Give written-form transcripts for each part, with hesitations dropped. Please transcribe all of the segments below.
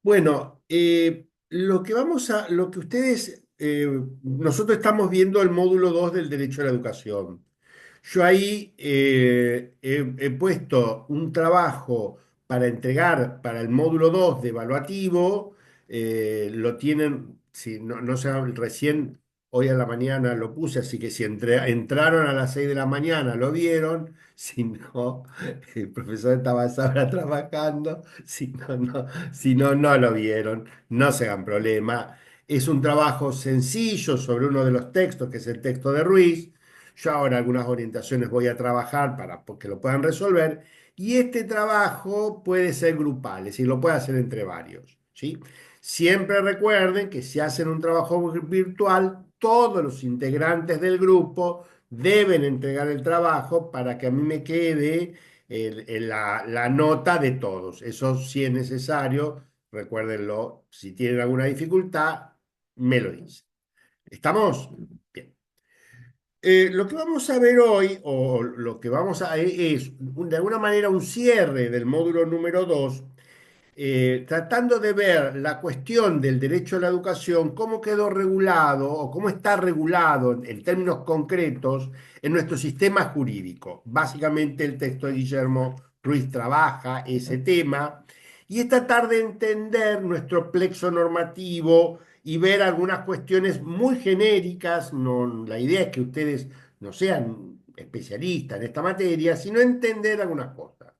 Bueno, lo que ustedes, nosotros estamos viendo el módulo 2 del derecho a la educación. Yo ahí he puesto un trabajo para entregar para el módulo 2 de evaluativo. Lo tienen, si no, no sé, recién hoy a la mañana lo puse, así que si entraron a las 6 de la mañana lo vieron, si no, el profesor estaba a esa hora trabajando, si no, no lo vieron, no se hagan problema. Es un trabajo sencillo sobre uno de los textos, que es el texto de Ruiz. Yo ahora algunas orientaciones voy a trabajar para que lo puedan resolver. Y este trabajo puede ser grupal, es decir, lo puede hacer entre varios, ¿sí? Siempre recuerden que si hacen un trabajo virtual, todos los integrantes del grupo deben entregar el trabajo para que a mí me quede la nota de todos. Eso sí es necesario, recuérdenlo. Si tienen alguna dificultad, me lo dicen. ¿Estamos? Bien. Lo que vamos a ver hoy, o lo que vamos a es de alguna manera un cierre del módulo número 2, tratando de ver la cuestión del derecho a la educación, cómo quedó regulado o cómo está regulado en términos concretos en nuestro sistema jurídico. Básicamente el texto de Guillermo Ruiz trabaja ese tema y es tratar de entender nuestro plexo normativo y ver algunas cuestiones muy genéricas. No, la idea es que ustedes no sean especialistas en esta materia, sino entender algunas cosas.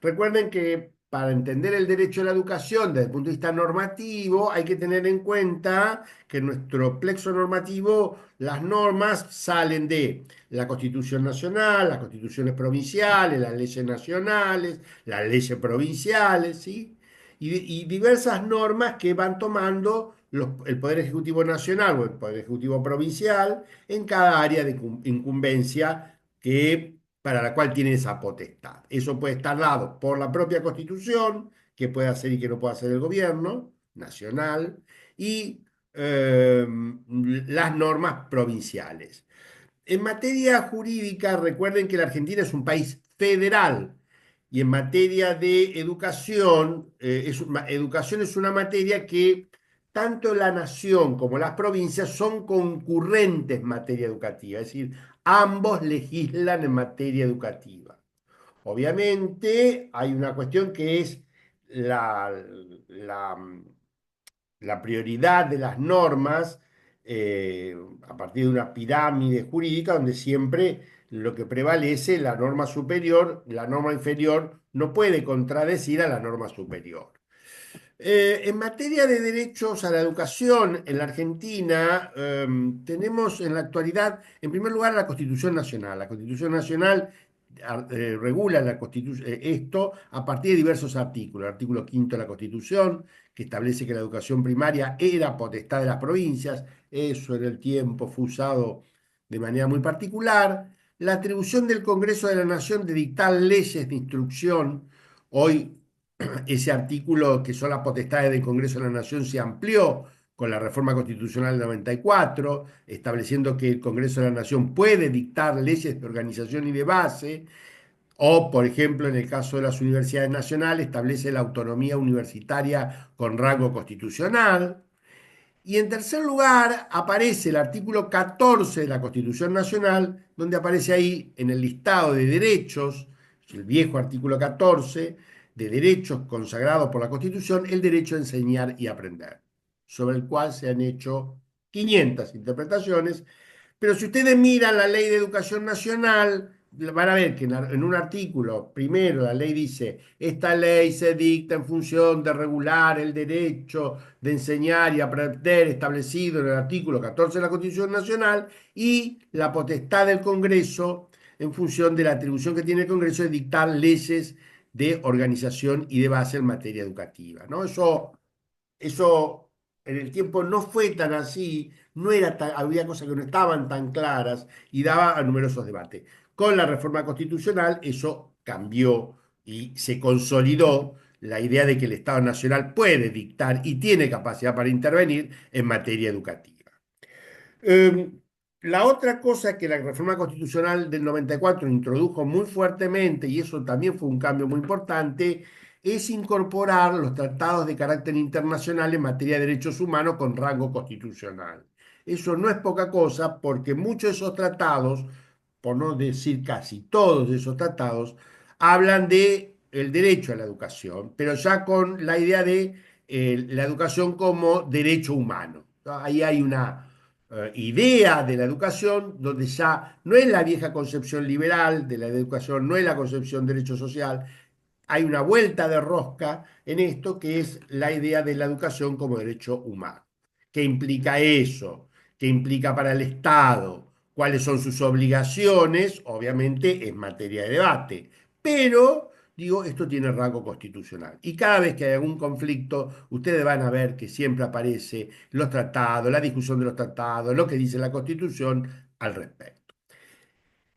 Recuerden que para entender el derecho a la educación desde el punto de vista normativo hay que tener en cuenta que en nuestro plexo normativo las normas salen de la Constitución Nacional, las constituciones provinciales, las leyes nacionales, las leyes provinciales, ¿sí? Y diversas normas que van tomando el Poder Ejecutivo Nacional o el Poder Ejecutivo Provincial en cada área de incumbencia para la cual tiene esa potestad. Eso puede estar dado por la propia Constitución, que puede hacer y que no puede hacer el gobierno nacional, y las normas provinciales. En materia jurídica, recuerden que la Argentina es un país federal y en materia de educación, educación es una materia que tanto la nación como las provincias son concurrentes en materia educativa, es decir, ambos legislan en materia educativa. Obviamente hay una cuestión que es la, la, la prioridad de las normas eh, a partir de una pirámide jurídica donde siempre lo que prevalece, la norma superior, la norma inferior no puede contradecir a la norma superior. En materia de derechos a la educación en la Argentina, tenemos en la actualidad, en primer lugar, la Constitución Nacional. La Constitución Nacional regula esto a partir de diversos artículos. El artículo quinto de la Constitución, que establece que la educación primaria era potestad de las provincias. Eso en el tiempo fue usado de manera muy particular. La atribución del Congreso de la Nación de dictar leyes de instrucción. Hoy ese artículo, que son las potestades del Congreso de la Nación, se amplió con la reforma constitucional del 94, estableciendo que el Congreso de la Nación puede dictar leyes de organización y de base, o, por ejemplo, en el caso de las universidades nacionales, establece la autonomía universitaria con rango constitucional. Y en tercer lugar, aparece el artículo 14 de la Constitución Nacional, donde aparece ahí en el listado de derechos, el viejo artículo 14, de derechos consagrados por la Constitución, el derecho a enseñar y aprender, sobre el cual se han hecho 500 interpretaciones, pero si ustedes miran la Ley de Educación Nacional, van a ver que en un artículo, primero, la ley dice, esta ley se dicta en función de regular el derecho de enseñar y aprender establecido en el artículo 14 de la Constitución Nacional y la potestad del Congreso en función de la atribución que tiene el Congreso de dictar leyes de organización y de base en materia educativa, ¿no? Eso en el tiempo no fue tan así, no era había cosas que no estaban tan claras y daba a numerosos debates. Con la reforma constitucional eso cambió y se consolidó la idea de que el Estado Nacional puede dictar y tiene capacidad para intervenir en materia educativa. Eh, la otra cosa que la reforma constitucional del 94 introdujo muy fuertemente, y eso también fue un cambio muy importante, es incorporar los tratados de carácter internacional en materia de derechos humanos con rango constitucional. Eso no es poca cosa porque muchos de esos tratados, por no decir casi todos de esos tratados, hablan de el derecho a la educación, pero ya con la idea de la educación como derecho humano. Ahí hay una idea de la educación donde ya no es la vieja concepción liberal de la educación, no es la concepción de derecho social, hay una vuelta de rosca en esto que es la idea de la educación como derecho humano. ¿Qué implica eso? ¿Qué implica para el Estado? ¿Cuáles son sus obligaciones? Obviamente es materia de debate, pero digo, esto tiene rango constitucional. Y cada vez que hay algún conflicto, ustedes van a ver que siempre aparece los tratados, la discusión de los tratados, lo que dice la Constitución al respecto.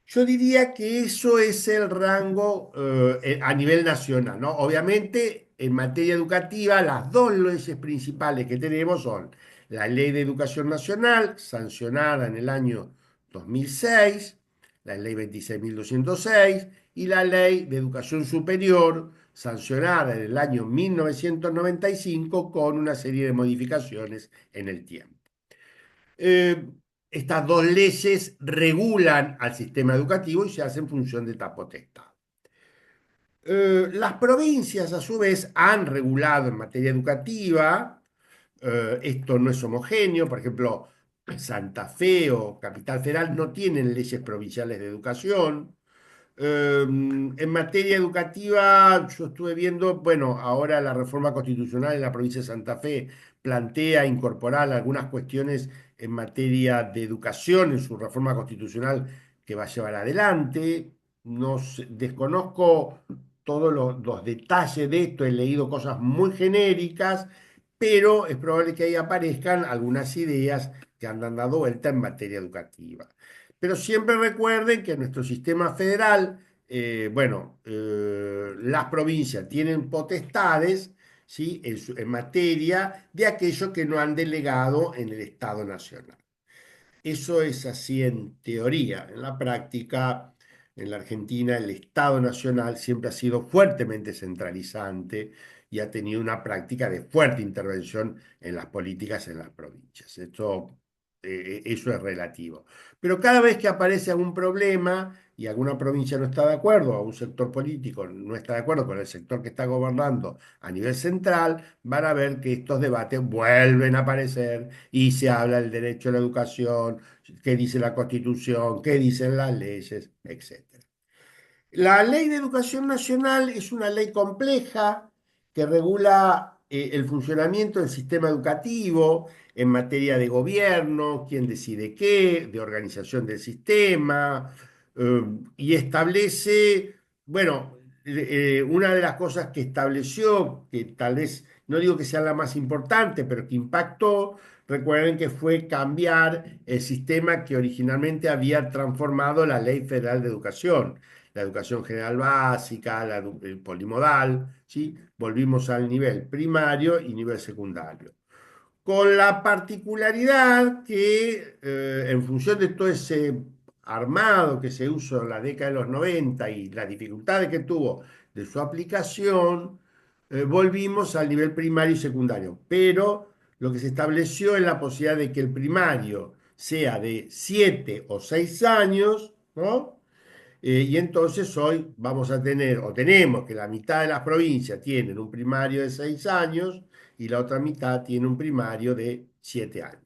Yo diría que eso es el rango a nivel nacional, ¿no? Obviamente, en materia educativa, las dos leyes principales que tenemos son la Ley de Educación Nacional, sancionada en el año 2006, la Ley 26.206, y la Ley de Educación Superior, sancionada en el año 1995 con una serie de modificaciones en el tiempo. Eh, Estas dos leyes regulan al sistema educativo y se hacen función de esta potestad. Las provincias, a su vez, han regulado en materia educativa. Esto no es homogéneo. Por ejemplo, Santa Fe o Capital Federal no tienen leyes provinciales de educación. En materia educativa, yo estuve viendo, bueno, ahora la reforma constitucional en la provincia de Santa Fe plantea incorporar algunas cuestiones en materia de educación en su reforma constitucional que va a llevar adelante. No desconozco todos los detalles de esto, he leído cosas muy genéricas, pero es probable que ahí aparezcan algunas ideas que han dado vuelta en materia educativa. Pero siempre recuerden que nuestro sistema federal, bueno, las provincias tienen potestades, ¿sí? En materia de aquello que no han delegado en el Estado Nacional. Eso es así en teoría. En la práctica, en la Argentina, el Estado Nacional siempre ha sido fuertemente centralizante y ha tenido una práctica de fuerte intervención en las políticas en las provincias. Eso es relativo. Pero cada vez que aparece algún problema y alguna provincia no está de acuerdo, o un sector político no está de acuerdo con el sector que está gobernando a nivel central, van a ver que estos debates vuelven a aparecer y se habla del derecho a la educación, qué dice la Constitución, qué dicen las leyes, etc. La Ley de Educación Nacional es una ley compleja que regula el funcionamiento del sistema educativo en materia de gobierno, quién decide qué, de organización del sistema, eh, y establece, bueno, una de las cosas que estableció, que tal vez, no digo que sea la más importante, pero que impactó, recuerden que fue cambiar el sistema que originalmente había transformado la Ley Federal de Educación, la educación general básica, el polimodal, ¿sí? Volvimos al nivel primario y nivel secundario. Con la particularidad que en función de todo ese armado que se usó en la década de los 90 y las dificultades que tuvo de su aplicación, volvimos al nivel primario y secundario. Pero lo que se estableció es la posibilidad de que el primario sea de 7 o 6 años, ¿no? Y entonces hoy vamos a tener, o tenemos que la mitad de las provincias tienen un primario de 6 años y la otra mitad tiene un primario de 7 años.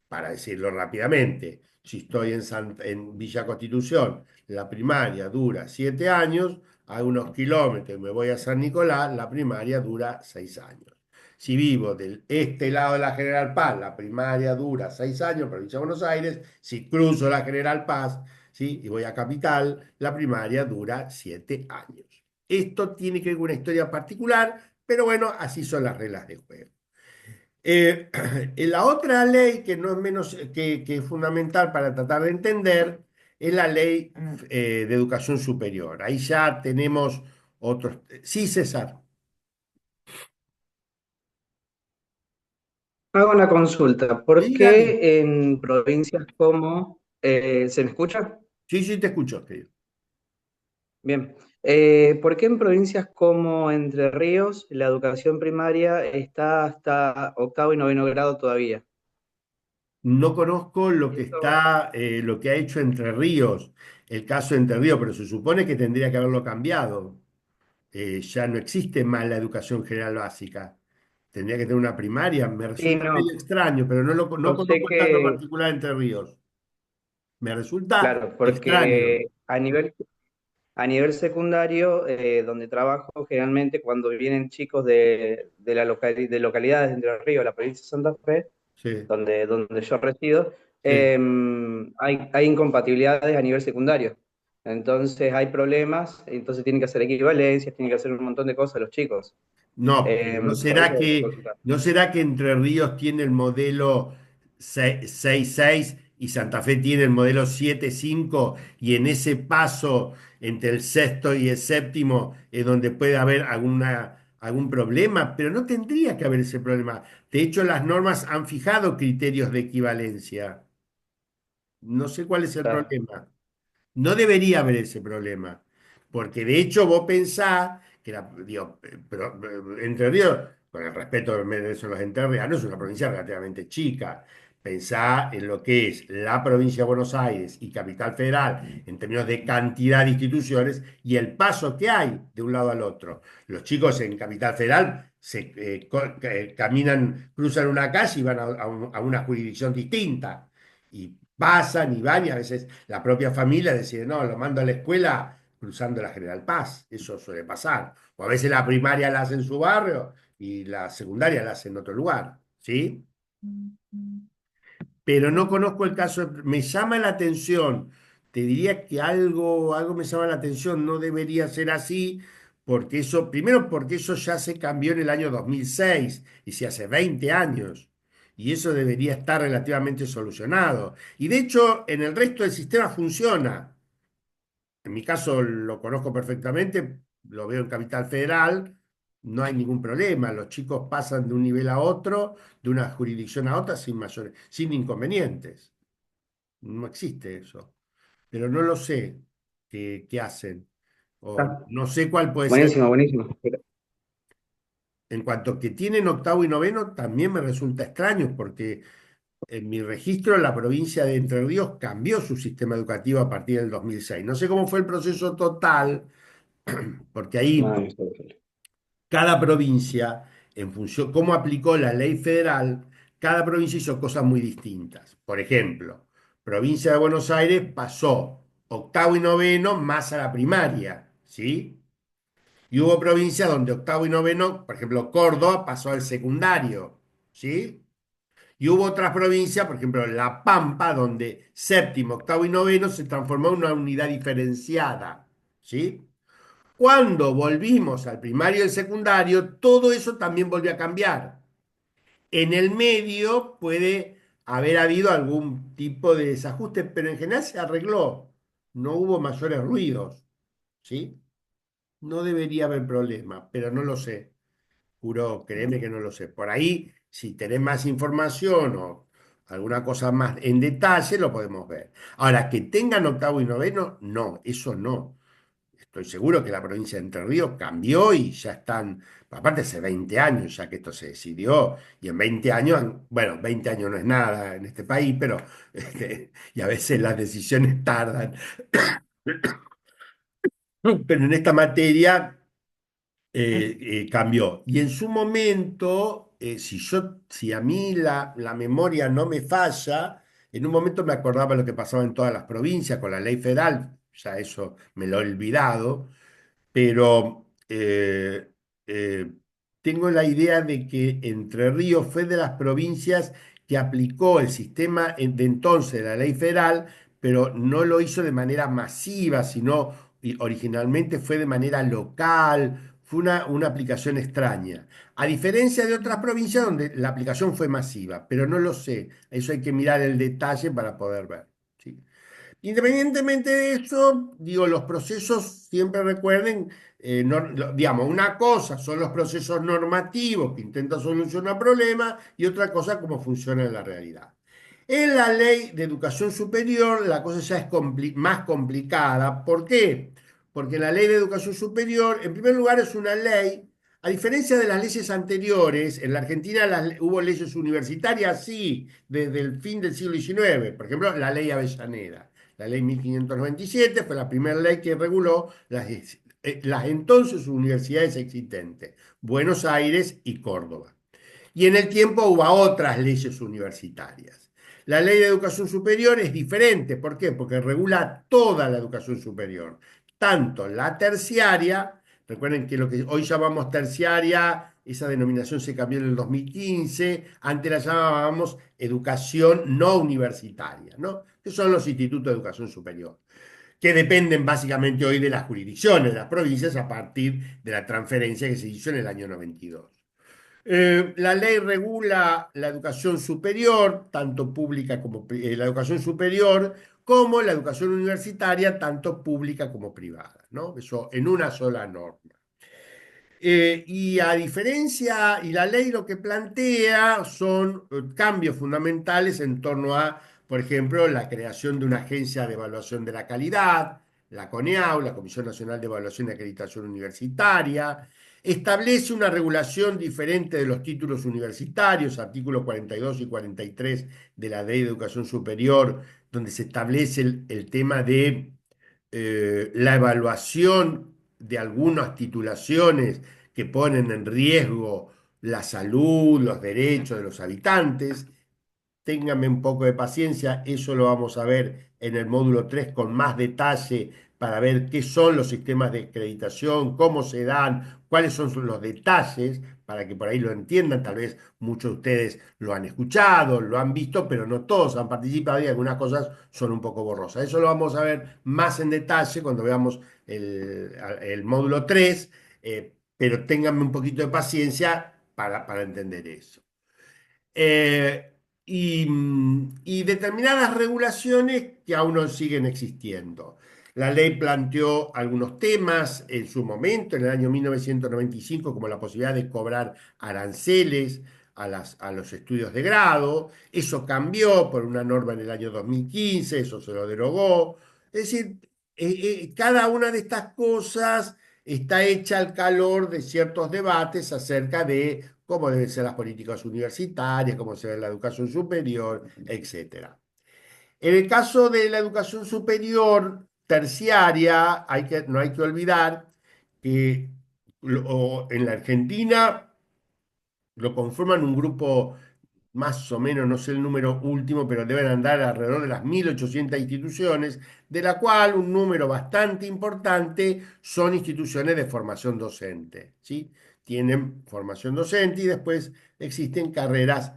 Para decirlo rápidamente, si estoy en Villa Constitución, la primaria dura 7 años, a unos kilómetros y me voy a San Nicolás, la primaria dura 6 años. Si vivo del este lado de la General Paz, la primaria dura 6 años, provincia de Buenos Aires. Si cruzo la General Paz, ¿sí? Y voy a Capital, la primaria dura 7 años. Esto tiene que ver con una historia particular, pero bueno, así son las reglas de juego. Eh, la otra ley que no es menos que es fundamental para tratar de entender es la ley de educación superior. Ahí ya tenemos otros. Sí, César. Hago una consulta. ¿Por Sí, dale. qué en provincias como... ¿se me escucha? Sí, sí, te escucho, querido. Bien. ¿Por qué en provincias como Entre Ríos la educación primaria está hasta octavo y noveno grado todavía? No conozco lo que Esto, está, lo que ha hecho Entre Ríos, el caso de Entre Ríos, pero se supone que tendría que haberlo cambiado. Ya no existe más la educación general básica. Tendría que tener una primaria. Me sí, resulta medio no, extraño, pero no yo sé conozco el caso que, particular de Entre Ríos. Me resulta claro, extraño. porque a nivel secundario, donde trabajo, generalmente cuando vienen chicos de localidades de Entre Ríos, la provincia de Santa Fe, Sí, donde yo resido, sí. hay incompatibilidades a nivel secundario. Entonces hay problemas, entonces tienen que hacer equivalencias, tienen que hacer un montón de cosas los chicos. No, pero Por eso te consultaba. ¿no será que Entre Ríos tiene el modelo 6.6 y Santa Fe tiene el modelo 7.5 y en ese paso entre el sexto y el séptimo es donde puede haber algún problema? Pero no tendría que haber ese problema. De hecho, las normas han fijado criterios de equivalencia. No sé cuál es el Claro. problema. No debería haber ese problema, porque de hecho vos pensás que digo, pero, Entre Ríos, con el respeto que merecen los entrerrianos, es una provincia relativamente chica. Pensá en lo que es la provincia de Buenos Aires y Capital Federal en términos de cantidad de instituciones y el paso que hay de un lado al otro. Los chicos en Capital Federal caminan, cruzan una calle y van a una jurisdicción distinta. Y pasan y van y a veces la propia familia decide, no, lo mando a la escuela cruzando la General Paz. Eso suele pasar. O a veces la primaria la hace en su barrio y la secundaria la hace en otro lugar. ¿Sí? Pero no conozco el caso. Me llama la atención. Te diría que algo me llama la atención. No debería ser así, porque eso, primero porque eso ya se cambió en el año 2006 y se hace 20 años. Y eso debería estar relativamente solucionado. Y de hecho, en el resto del sistema funciona. En mi caso lo conozco perfectamente, lo veo en Capital Federal, no hay ningún problema. Los chicos pasan de un nivel a otro, de una jurisdicción a otra sin inconvenientes. No existe eso. Pero no lo sé qué hacen. O Está no sé cuál puede ser. buenísimo, buenísimo. En cuanto que tienen octavo y noveno, también me resulta extraño porque en mi registro la provincia de Entre Ríos cambió su sistema educativo a partir del 2006. No sé cómo fue el proceso total, porque No, ahí no sé. cada provincia, en función cómo aplicó la ley federal, cada provincia hizo cosas muy distintas. Por ejemplo, provincia de Buenos Aires pasó octavo y noveno más a la primaria, ¿sí? Y hubo provincias donde octavo y noveno, por ejemplo, Córdoba pasó al secundario, ¿sí? Y hubo otras provincias, por ejemplo, La Pampa, donde séptimo, octavo y noveno se transformó en una unidad diferenciada, ¿sí? Cuando volvimos al primario y el secundario, todo eso también volvió a cambiar. En el medio puede haber habido algún tipo de desajuste, pero en general se arregló. No hubo mayores ruidos, ¿sí? No debería haber problema, pero no lo sé. Juro, créeme que no lo sé. Por ahí, si tenés más información o alguna cosa más en detalle, lo podemos ver. Ahora, que tengan octavo y noveno, no, eso no. Estoy seguro que la provincia de Entre Ríos cambió y ya están, aparte hace 20 años ya que esto se decidió, y en 20 años, bueno, 20 años no es nada en este país, pero y a veces las decisiones tardan, pero en esta materia cambió. Y en su momento, si a mí la memoria no me falla, en un momento me acordaba lo que pasaba en todas las provincias con la ley federal, ya eso me lo he olvidado, pero tengo la idea de que Entre Ríos fue de las provincias que aplicó el sistema de entonces, la ley federal, pero no lo hizo de manera masiva, sino originalmente fue de manera local, fue una aplicación extraña. A diferencia de otras provincias donde la aplicación fue masiva, pero no lo sé, eso hay que mirar el detalle para poder ver. ¿Sí? Independientemente de eso, digo, los procesos, siempre recuerden, digamos, una cosa son los procesos normativos que intentan solucionar problemas y otra cosa cómo funciona en la realidad. En la ley de educación superior la cosa ya es más complicada. ¿Por qué? porque la ley de educación superior, en primer lugar, es una ley, a diferencia de las leyes anteriores, en la Argentina hubo leyes universitarias, sí, desde el fin del siglo XIX, por ejemplo, la ley Avellaneda. La ley 1597 fue la primera ley que reguló las entonces universidades existentes, Buenos Aires y Córdoba. Y en el tiempo hubo otras leyes universitarias. La ley de educación superior es diferente. ¿Por qué? Porque regula toda la educación superior, tanto la terciaria, recuerden que lo que hoy llamamos terciaria, esa denominación se cambió en el 2015, antes la llamábamos educación no universitaria, ¿no? Que son los institutos de educación superior, que dependen básicamente hoy de las jurisdicciones, de las provincias, a partir de la transferencia que se hizo en el año 92. La ley regula la educación superior, tanto pública como la educación superior, como la educación universitaria, tanto pública como privada, ¿no? Eso en una sola norma. Y a diferencia, y la ley lo que plantea son cambios fundamentales en torno a, por ejemplo, la creación de una agencia de evaluación de la calidad, la CONEAU, la Comisión Nacional de Evaluación y Acreditación Universitaria, establece una regulación diferente de los títulos universitarios, artículos 42 y 43 de la Ley de Educación Superior, donde se establece el tema de la evaluación de algunas titulaciones que ponen en riesgo la salud, los derechos de los habitantes. Ténganme un poco de paciencia, eso lo vamos a ver en el módulo 3 con más detalle para ver qué son los sistemas de acreditación, cómo se dan, cuáles son los detalles, para que por ahí lo entiendan. Tal vez muchos de ustedes lo han escuchado, lo han visto, pero no todos han participado y algunas cosas son un poco borrosas. Eso lo vamos a ver más en detalle cuando veamos el módulo 3, pero ténganme un poquito de paciencia para entender eso. Eh, y determinadas regulaciones que aún no siguen existiendo. La ley planteó algunos temas en su momento, en el año 1995, como la posibilidad de cobrar aranceles a los estudios de grado. Eso cambió por una norma en el año 2015, eso se lo derogó. Es decir, cada una de estas cosas está hecha al calor de ciertos debates acerca de cómo deben ser las políticas universitarias, cómo se ve la educación superior, etcétera. En el caso de la educación superior terciaria, no hay que olvidar que en la Argentina lo conforman un grupo más o menos, no sé el número último, pero deben andar alrededor de las 1.800 instituciones, de la cual un número bastante importante son instituciones de formación docente, ¿sí? Tienen formación docente y después existen carreras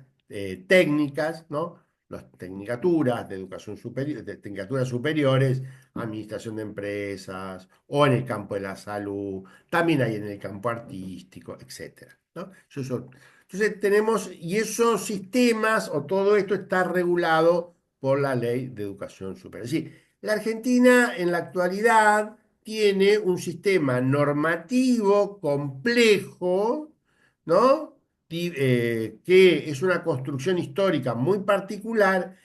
técnicas, ¿no? Las tecnicaturas de educación superior, de tecnicaturas superiores, administración de empresas o en el campo de la salud, también hay en el campo artístico, etcétera, ¿no? Entonces tenemos, y esos sistemas o todo esto está regulado por la ley de educación superior. Es decir, la Argentina en la actualidad tiene un sistema normativo complejo, ¿no? Que es una construcción histórica muy particular,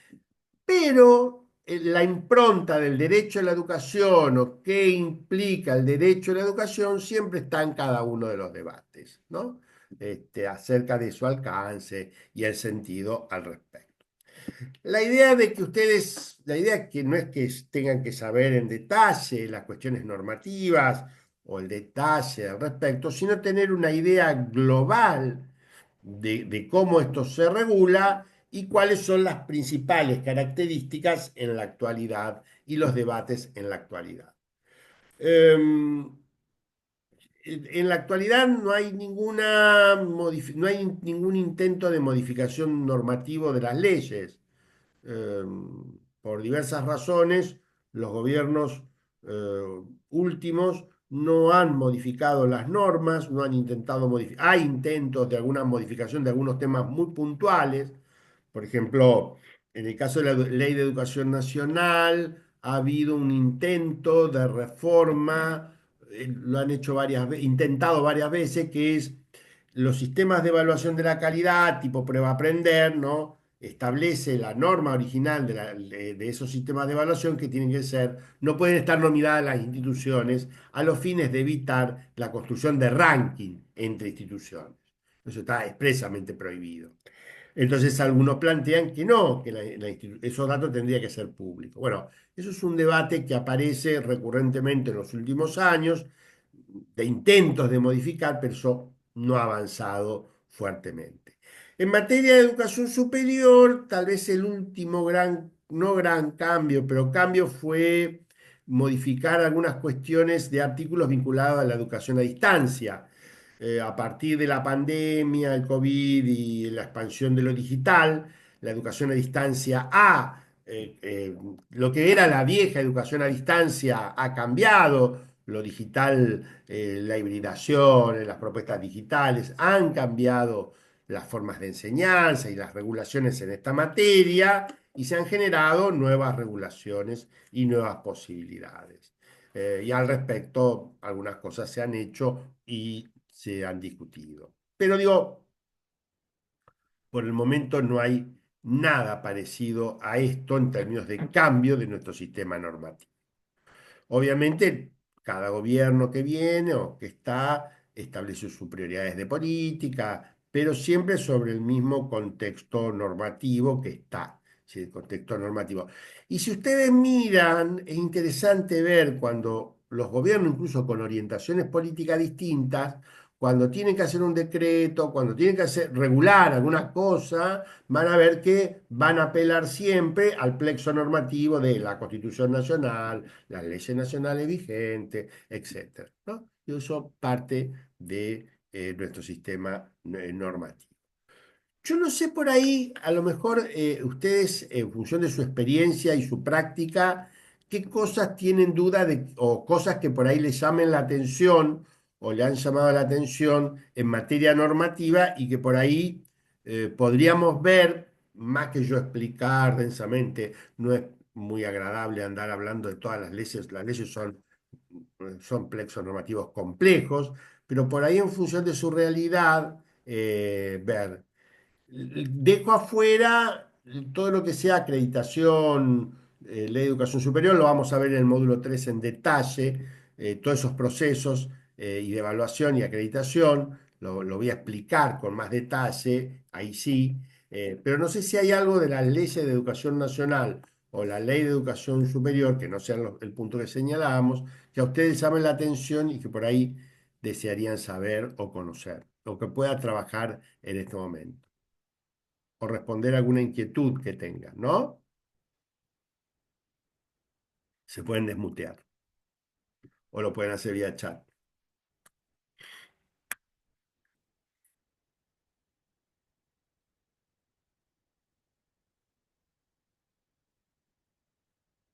pero la impronta del derecho a la educación o qué implica el derecho a la educación siempre está en cada uno de los debates, ¿no? Acerca de su alcance y el sentido al respecto. La idea es que no es que tengan que saber en detalle las cuestiones normativas o el detalle al respecto, sino tener una idea global de cómo esto se regula y cuáles son las principales características en la actualidad y los debates en la actualidad. En la actualidad no hay no hay ningún intento de modificación normativo de las leyes. Eh, por diversas razones, los gobiernos últimos no han modificado las normas, no han intentado modificar. Hay intentos de alguna modificación de algunos temas muy puntuales. Por ejemplo, en el caso de la Ley de Educación Nacional, ha habido un intento de reforma, lo han hecho intentado varias veces, que es los sistemas de evaluación de la calidad, tipo prueba aprender, ¿no? establece la norma original de esos sistemas de evaluación que tienen que ser, no pueden estar nominadas las instituciones a los fines de evitar la construcción de ranking entre instituciones. Eso está expresamente prohibido. Entonces algunos plantean que no, que esos datos tendrían que ser públicos. Bueno, eso es un debate que aparece recurrentemente en los últimos años, de intentos de modificar, pero eso no ha avanzado fuertemente. En materia de educación superior, tal vez el último gran, no gran cambio, pero cambio fue modificar algunas cuestiones de artículos vinculados a la educación a distancia. A partir de la pandemia, el COVID y la expansión de lo digital, la educación a distancia lo que era la vieja educación a distancia ha cambiado, lo digital, la hibridación, las propuestas digitales han cambiado las formas de enseñanza y las regulaciones en esta materia y se han generado nuevas regulaciones y nuevas posibilidades. Y al respecto, algunas cosas se han hecho y se han discutido. Pero digo, por el momento no hay nada parecido a esto en términos de cambio de nuestro sistema normativo. Obviamente, cada gobierno que viene o que está establece sus prioridades de política, pero siempre sobre el mismo contexto normativo que está, ¿sí? El contexto normativo. Y si ustedes miran, es interesante ver cuando los gobiernos, incluso con orientaciones políticas distintas, cuando tienen que hacer un decreto, cuando tienen que regular alguna cosa, van a ver que van a apelar siempre al plexo normativo de la Constitución Nacional, las leyes nacionales vigentes, etcétera, ¿no? Y eso parte de nuestro sistema normativo. Yo no sé por ahí, a lo mejor ustedes, en función de su experiencia y su práctica, qué cosas tienen duda de, o cosas que por ahí les llamen la atención o le han llamado la atención en materia normativa y que por ahí podríamos ver, más que yo explicar densamente, no es muy agradable andar hablando de todas las leyes son plexos normativos complejos, pero por ahí en función de su realidad, ver. Dejo afuera todo lo que sea acreditación, ley de educación superior, lo vamos a ver en el módulo 3 en detalle, todos esos procesos y de evaluación y acreditación, lo voy a explicar con más detalle, ahí sí, pero no sé si hay algo de las leyes de educación nacional o la ley de educación superior, que no sean el punto que señalábamos, que a ustedes llamen la atención y que por ahí desearían saber o conocer, o que pueda trabajar en este momento o responder alguna inquietud que tengan, ¿no? Se pueden desmutear o lo pueden hacer vía chat,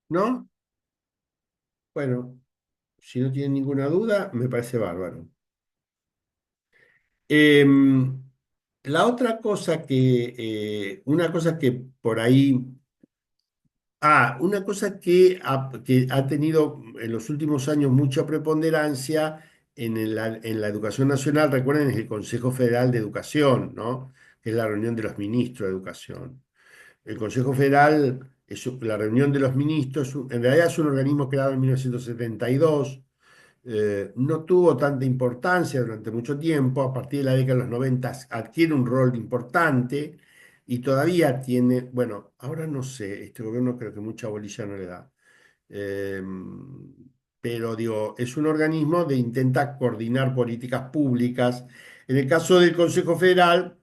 ¿no? Bueno, si no tienen ninguna duda, me parece bárbaro. Em, la otra cosa una cosa que por ahí, una cosa que ha tenido en los últimos años mucha preponderancia en la educación nacional, recuerden, es el Consejo Federal de Educación, ¿no? Que es la reunión de los ministros de educación. El Consejo Federal es la reunión de los ministros, en realidad es un organismo creado en 1972, no tuvo tanta importancia durante mucho tiempo, a partir de la década de los 90 adquiere un rol importante y todavía tiene, bueno, ahora no sé, este gobierno creo que mucha bolilla no le da. Eh, pero digo, es un organismo de intenta coordinar políticas públicas. En el caso del Consejo Federal,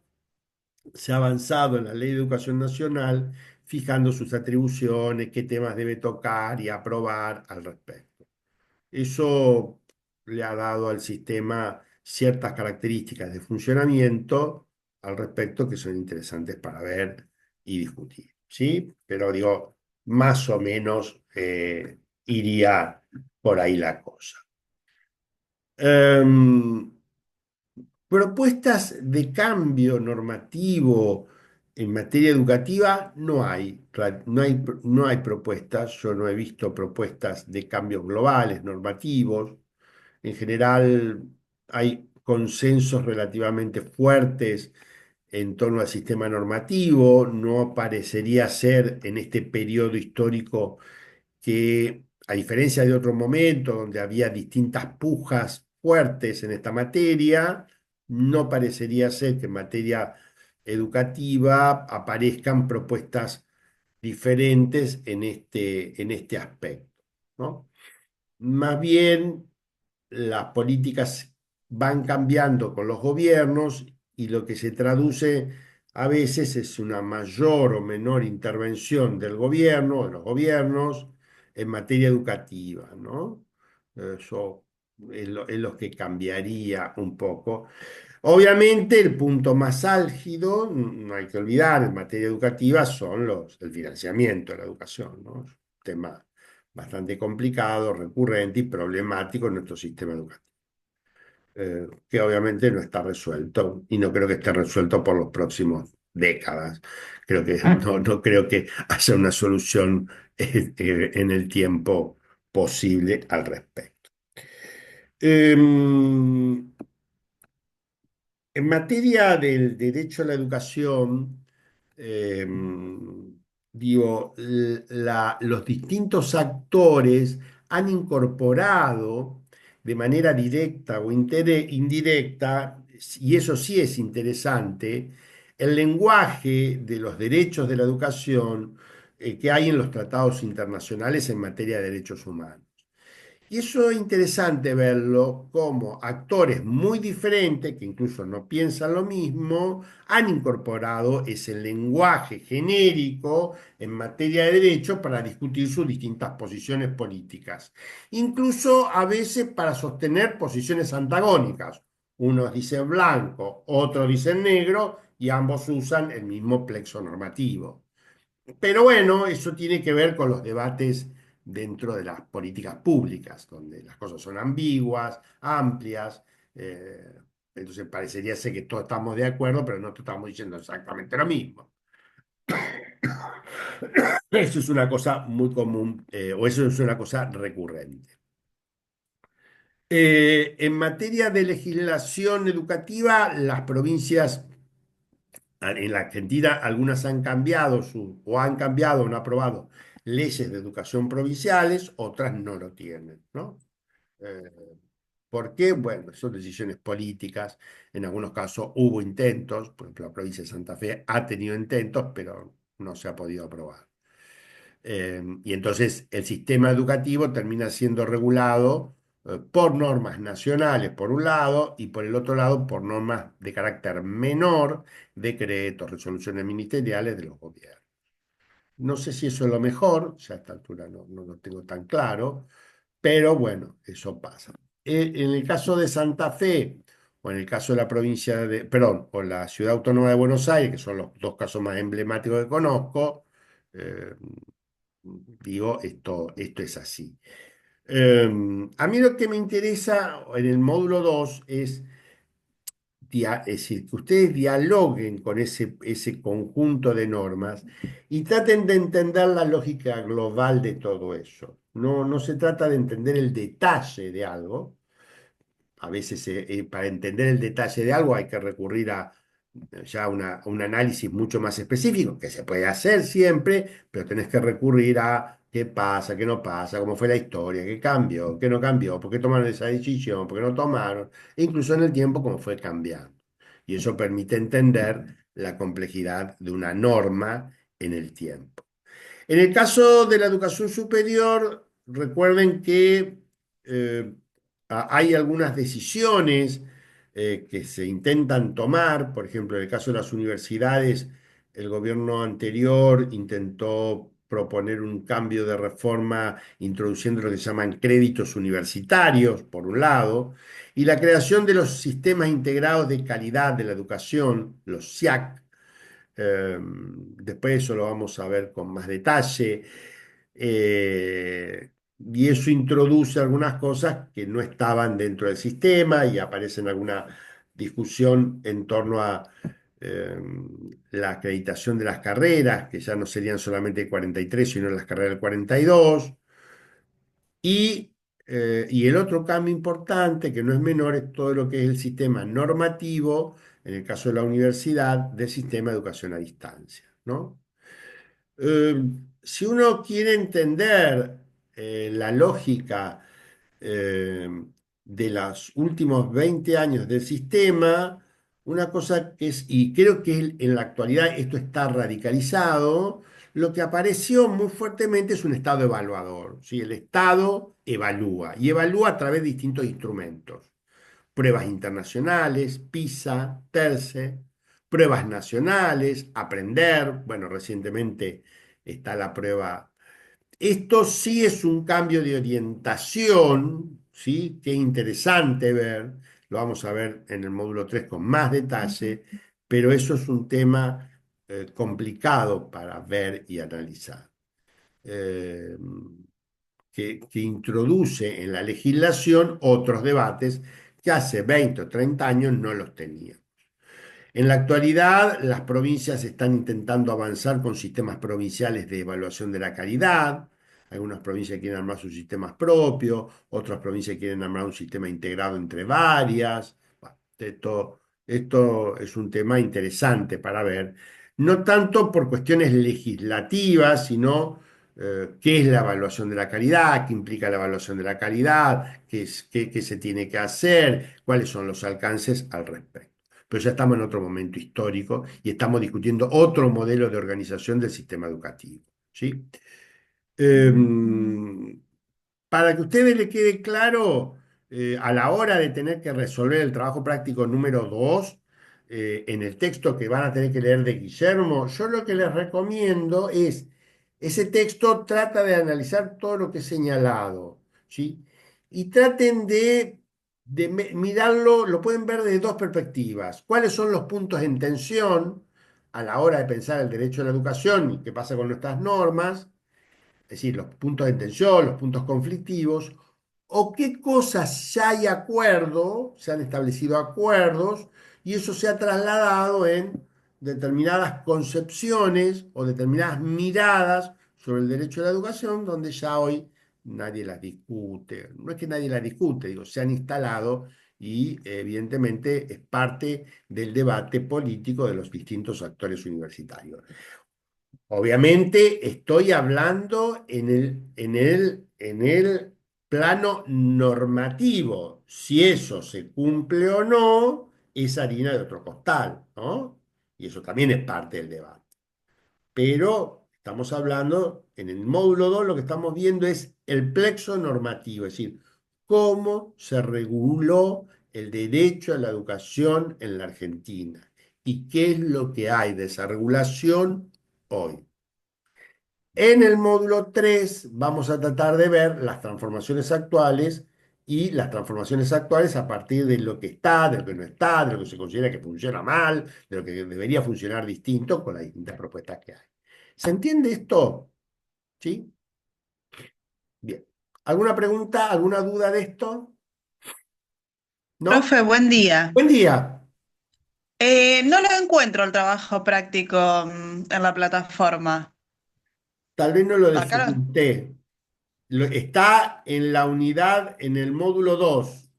se ha avanzado en la Ley de Educación Nacional, fijando sus atribuciones, qué temas debe tocar y aprobar al respecto. Eso le ha dado al sistema ciertas características de funcionamiento al respecto que son interesantes para ver y discutir, ¿sí? Pero digo, más o menos iría por ahí la cosa. Em, Propuestas de cambio normativo en materia educativa no hay, no hay propuestas, yo no he visto propuestas de cambios globales, normativos. En general hay consensos relativamente fuertes en torno al sistema normativo. No parecería ser en este periodo histórico que, a diferencia de otros momentos donde había distintas pujas fuertes en esta materia, no parecería ser que en materia educativa aparezcan propuestas diferentes en este aspecto, ¿no? Más bien, las políticas van cambiando con los gobiernos y lo que se traduce a veces es una mayor o menor intervención del gobierno, de los gobiernos, en materia educativa, ¿no? Eso es lo que cambiaría un poco. Obviamente, el punto más álgido, no hay que olvidar, en materia educativa son el financiamiento de la educación, ¿no? Es un tema bastante complicado, recurrente y problemático en nuestro sistema educativo, que obviamente no está resuelto y no creo que esté resuelto por los próximos décadas. Creo que no creo que haya una solución en el tiempo posible al respecto. Em, En materia del derecho a la educación, eh, digo, los distintos actores han incorporado de manera directa o indirecta, y eso sí es interesante, el lenguaje de los derechos de la educación que hay en los tratados internacionales en materia de derechos humanos. Y eso es interesante verlo como actores muy diferentes, que incluso no piensan lo mismo, han incorporado ese lenguaje genérico en materia de derecho para discutir sus distintas posiciones políticas. Incluso a veces para sostener posiciones antagónicas. Unos dicen blanco, otros dicen negro y ambos usan el mismo plexo normativo. Pero bueno, eso tiene que ver con los debates dentro de las políticas públicas, donde las cosas son ambiguas, amplias. eh, entonces parecería ser que todos estamos de acuerdo, pero no estamos diciendo exactamente lo mismo. Eso es una cosa muy común, o eso es una cosa recurrente. En materia de legislación educativa, las provincias en la Argentina algunas han cambiado o han cambiado o han aprobado leyes de educación provinciales, otras no lo tienen, ¿no? Eh, ¿Por qué? Bueno, son decisiones políticas. En algunos casos hubo intentos, por ejemplo, la provincia de Santa Fe ha tenido intentos, pero no se ha podido aprobar. Y entonces el sistema educativo termina siendo regulado por normas nacionales, por un lado, y por el otro lado, por normas de carácter menor, decretos, resoluciones ministeriales de los gobiernos. No sé si eso es lo mejor, ya a esta altura no lo tengo tan claro, pero bueno, eso pasa. En el caso de Santa Fe, o en el caso de la provincia de, perdón, o la Ciudad Autónoma de Buenos Aires, que son los dos casos más emblemáticos que conozco, eh, digo, esto es así. A mí lo que me interesa en el módulo 2 es decir, que ustedes dialoguen con ese conjunto de normas y traten de entender la lógica global de todo eso. No se trata de entender el detalle de algo. A veces para entender el detalle de algo hay que recurrir a ya un análisis mucho más específico, que se puede hacer siempre, pero tenés que recurrir a qué pasa, qué no pasa, cómo fue la historia, qué cambió, qué no cambió, por qué tomaron esa decisión, por qué no tomaron, e incluso en el tiempo cómo fue cambiando. Y eso permite entender la complejidad de una norma en el tiempo. En el caso de la educación superior, recuerden que eh, hay algunas decisiones que se intentan tomar. Por ejemplo, en el caso de las universidades, el gobierno anterior intentó proponer un cambio de reforma introduciendo lo que se llaman créditos universitarios, por un lado, y la creación de los sistemas integrados de calidad de la educación, los SIAC. Después eso lo vamos a ver con más detalle. Y eso introduce algunas cosas que no estaban dentro del sistema y aparece en alguna discusión en torno a eh, la acreditación de las carreras, que ya no serían solamente 43, sino las carreras del 42. Y el otro cambio importante, que no es menor, es todo lo que es el sistema normativo en el caso de la universidad, del sistema de educación a distancia, ¿no? Si uno quiere entender la lógica eh, de los últimos 20 años del sistema, una cosa que es, y creo que en la actualidad esto está radicalizado, lo que apareció muy fuertemente es un Estado evaluador, ¿sí? El Estado evalúa y evalúa a través de distintos instrumentos. Pruebas internacionales, PISA, TERCE, pruebas nacionales, aprender, bueno, recientemente está la prueba. Esto sí es un cambio de orientación, ¿sí? Qué interesante ver, lo vamos a ver en el módulo 3 con más detalle, pero eso es un tema complicado para ver y analizar, eh, que introduce en la legislación otros debates que hace 20 o 30 años no los tenía. En la actualidad, las provincias están intentando avanzar con sistemas provinciales de evaluación de la calidad. Algunas provincias quieren armar sus sistemas propios, otras provincias quieren armar un sistema integrado entre varias. Bueno, esto es un tema interesante para ver, no tanto por cuestiones legislativas, sino qué es la evaluación de la calidad, qué implica la evaluación de la calidad, qué se tiene que hacer, cuáles son los alcances al respecto. Pero ya estamos en otro momento histórico y estamos discutiendo otro modelo de organización del sistema educativo, ¿sí? Em, para que a ustedes les quede claro, a la hora de tener que resolver el trabajo práctico número 2 en el texto que van a tener que leer de Guillermo, yo lo que les recomiendo es, ese texto trata de analizar todo lo que he señalado, ¿sí? Y traten de mirarlo, lo pueden ver desde dos perspectivas. ¿Cuáles son los puntos en tensión a la hora de pensar el derecho a la educación y qué pasa con nuestras normas? Es decir, los puntos de tensión, los puntos conflictivos, o qué cosas ya hay acuerdo, se han establecido acuerdos, y eso se ha trasladado en determinadas concepciones o determinadas miradas sobre el derecho a la educación, donde ya hoy nadie las discute. No es que nadie las discute, digo, se han instalado y evidentemente es parte del debate político de los distintos actores universitarios. Obviamente estoy hablando en el plano normativo. Si eso se cumple o no, es harina de otro costal, ¿no? Y eso también es parte del debate. Pero estamos hablando, en el módulo 2 lo que estamos viendo es el plexo normativo, es decir, cómo se reguló el derecho a la educación en la Argentina y qué es lo que hay de esa regulación hoy. En el módulo 3 vamos a tratar de ver las transformaciones actuales y las transformaciones actuales a partir de lo que está, de lo que no está, de lo que se considera que funciona mal, de lo que debería funcionar distinto con las distintas propuestas que hay. ¿Se entiende esto? ¿Sí? Bien. ¿Alguna pregunta, alguna duda de esto? ¿No? Profe, buen día. Buen día. No lo encuentro el trabajo práctico en la plataforma. Tal vez no lo Acá desoculté. Está en la unidad, en el módulo 2.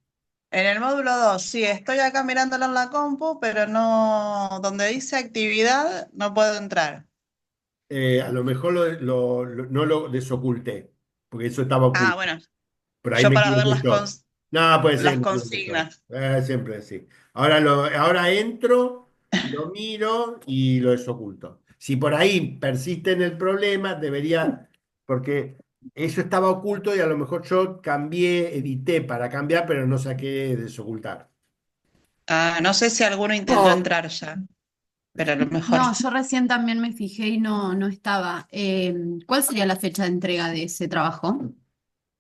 en el módulo 2, sí, estoy acá mirándolo en la compu, pero no, donde dice actividad no puedo entrar. A lo mejor no lo desoculté, porque eso estaba Ah, oculto. bueno, Por ahí yo me para ver equivoqué yo. No, puede ser que las me equivoqué yo. consignas. Siempre así. Ahora entro, lo miro y lo desoculto. Si por ahí persiste en el problema, debería, porque eso estaba oculto y a lo mejor yo cambié, edité para cambiar, pero no saqué desocultar. Ah, no sé si alguno intentó No, entrar ya, pero a lo mejor. No, yo recién también me fijé y no estaba. ¿Cuál sería la fecha de entrega de ese trabajo?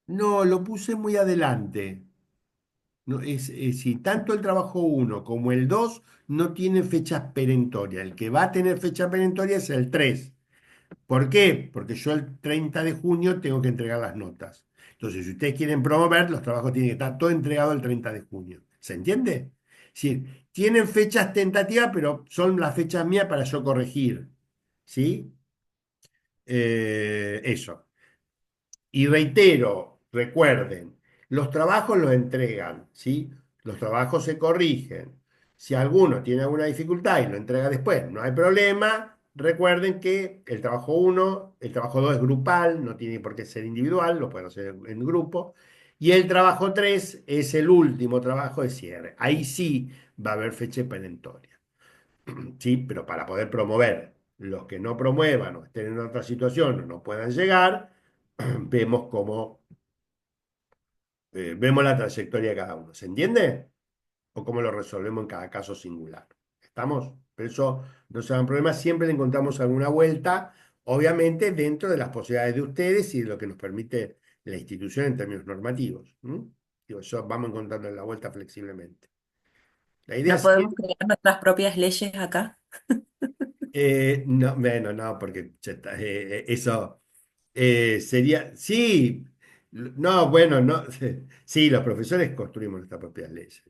no, lo puse muy adelante. No, si tanto el trabajo uno como el 2 no tienen fechas perentorias. El que va a tener fecha perentoria es el 3. ¿Por qué? Porque yo el 30 de junio tengo que entregar las notas. Entonces, si ustedes quieren promover, los trabajos tienen que estar todo entregado el 30 de junio. ¿Se entiende? Sí, tienen fechas tentativas, pero son las fechas mías para yo corregir. ¿Sí? Eso. Y reitero, recuerden, los trabajos los entregan, ¿sí? Los trabajos se corrigen. Si alguno tiene alguna dificultad y lo entrega después, no hay problema. Recuerden que el trabajo 1, el trabajo 2 es grupal, no tiene por qué ser individual, lo pueden hacer en grupo. Y el trabajo 3 es el último trabajo de cierre. Ahí sí va a haber fecha perentoria. Sí, pero para poder promover, los que no promuevan o estén en otra situación o no puedan llegar, vemos cómo, vemos la trayectoria de cada uno. ¿Se entiende? O cómo lo resolvemos en cada caso singular. ¿Estamos? Por eso no se dan problemas, siempre le encontramos alguna vuelta, obviamente dentro de las posibilidades de ustedes y de lo que nos permite la institución en términos normativos. Digo, eso vamos encontrando la vuelta flexiblemente. La idea ¿No es podemos crear nuestras propias leyes acá? no, bueno, no, porque ya está, eso sería, sí, no, bueno, no, sí, los profesores construimos nuestras propias leyes.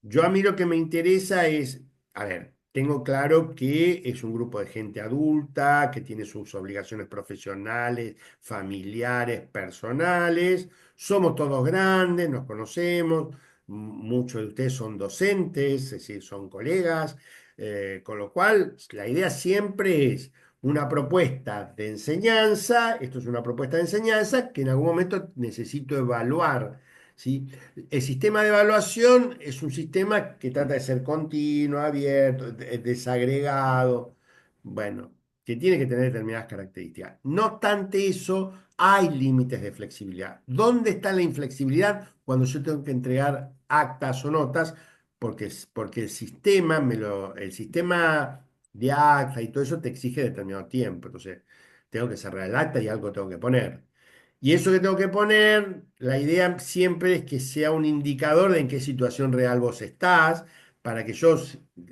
Yo a mí lo que me interesa es, a ver, tengo claro que es un grupo de gente adulta, que tiene sus obligaciones profesionales, familiares, personales, somos todos grandes, nos conocemos, muchos de ustedes son docentes, es decir, son colegas, con lo cual la idea siempre es una propuesta de enseñanza, esto es una propuesta de enseñanza que en algún momento necesito evaluar. ¿Sí? El sistema de evaluación es un sistema que trata de ser continuo, abierto, desagregado, bueno, que tiene que tener determinadas características. No obstante eso, hay límites de flexibilidad. ¿Dónde está la inflexibilidad cuando yo tengo que entregar actas o notas? Porque el sistema de acta y todo eso te exige determinado tiempo. Entonces, tengo que cerrar el acta y algo tengo que poner. Y eso que tengo que poner, la idea siempre es que sea un indicador de en qué situación real vos estás, para que yo,